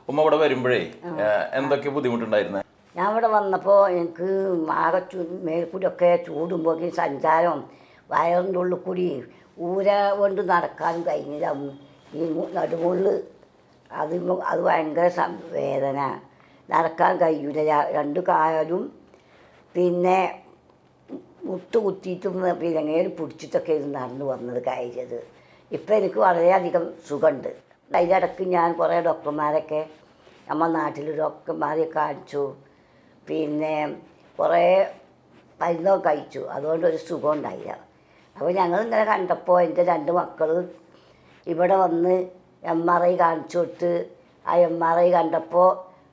ഉമ്മ ഇവിടെ വരുമ്പോഴേ എന്തൊക്കെ ബുദ്ധിമുട്ടുണ്ടായിരുന്നേ? ഞാൻ ഇവിടെ വന്നപ്പോൾ എനിക്ക് ആകെ മേൽക്കൂടിയൊക്കെ ചൂടുമ്പോൾ സഞ്ചാരം വയറിൻ്റെ ഉള്ളിൽ കൂടി ഊര കൊണ്ട് നടക്കാനും കഴിഞ്ഞില്ല. ഈ നടുമുള്ള് അത് ഭയങ്കര വേദന, നടക്കാൻ കഴിയൂല. രണ്ട് കാലും പിന്നെ മുട്ട് കുത്തിയിട്ടും പിന്നെ എങ്ങനെ പിടിച്ചിട്ടൊക്കെ നടന്നു വന്നത് കയറിയത്. ഇപ്പം എനിക്ക് വളരെയധികം സുഖമുണ്ട്. അതിലിടയ്ക്ക് ഞാൻ കുറേ ഡോക്ടർമാരൊക്കെ നമ്മുടെ നാട്ടിൽ ഡോക്ടർമാരെ കാണിച്ചു, പിന്നെ കുറേ മരുന്നൊക്കെ കഴിച്ചു. അതുകൊണ്ടൊരു സുഖം ഉണ്ടായില്ല. അപ്പോൾ ഞങ്ങളിങ്ങനെ കണ്ടപ്പോൾ എൻ്റെ 2 മക്കൾ ഇവിടെ വന്ന് MRI കാണിച്ചു കൊടുത്ത്, ആ MRI കണ്ടപ്പോൾ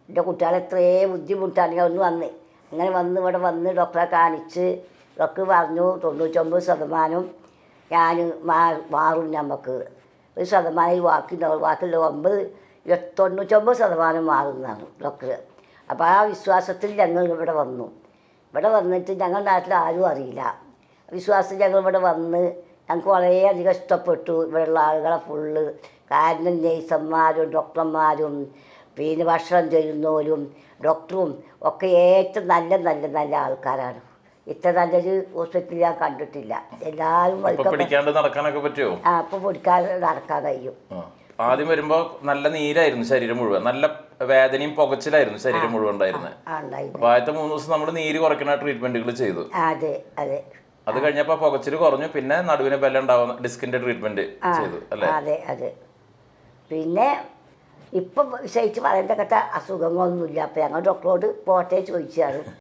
എൻ്റെ കുട്ടികളെ എത്രയേ ബുദ്ധിമുട്ടാണെങ്കിൽ ഒന്ന് വന്ന് അങ്ങനെ ഇവിടെ വന്ന് ഡോക്ടറെ കാണിച്ച് ഡോക്ടർ പറഞ്ഞു 99% ഞാൻ മാറും, നമുക്ക് 1% ബാക്കിയുള്ള 99% മാറുന്നതാണ് ഡോക്ടർ. അപ്പോൾ ആ വിശ്വാസത്തിൽ ഞങ്ങൾ ഇവിടെ വന്നു. ഇവിടെ വന്നിട്ട് ഞങ്ങളുടെ നാട്ടിൽ ആരും അറിയില്ല. വിശ്വാസത്തിൽ ഞങ്ങൾ ഇവിടെ വന്ന് ഞങ്ങൾക്ക് വളരെയധികം ഇഷ്ടപ്പെട്ടു ഇവിടെയുള്ള ആളുകളെ ഫുള്ള്. കാരണം നേഴ്സന്മാരും ഡോക്ടർമാരും പിന്നെ ഭക്ഷണം ചെയ്യുന്നവരും ഡോക്ടറും ഒക്കെ ഏറ്റവും നല്ല ആൾക്കാരാണ്. ഇത്ര നല്ലൊരു ഹോസ്പിറ്റൽ ഞാൻ കണ്ടിട്ടില്ല. എല്ലാവരും നടക്കാനൊക്കെ പറ്റുമോ? അപ്പോൾ പൊടിക്കാതെ നടക്കാൻ കഴിയും. ആദ്യം വരുമ്പോ നല്ല നീരായിരുന്നു ശരീരം മുഴുവൻ, നല്ല വേദനയും പുകച്ചിലായിരുന്നു ശരീരം മുഴുവൻ ഉണ്ടായിരുന്നത്. അപ്പൊ ആദ്യത്തെ 3 ദിവസം നമ്മൾ നീര് കുറയ്ക്കുന്ന ട്രീറ്റ്മെന്റുകൾ ചെയ്തു. അതെ അതെ. അത് കഴിഞ്ഞപ്പോ പുകച്ചിൽ കുറഞ്ഞു, പിന്നെ നടുവിന് ബലം ഉണ്ടാവുന്ന ഡിസ്കിന്റെ ട്രീറ്റ്മെന്റ് ചെയ്തു അല്ലേ? അതെ അതെ. പിന്നെ ഇപ്പം വിശേഷിച്ച് പറയേണ്ട അസുഖങ്ങളൊന്നുമില്ല. അപ്പം ഞങ്ങൾ ഡോക്ടറോട് പോട്ടെ ചോദിച്ചാണ്.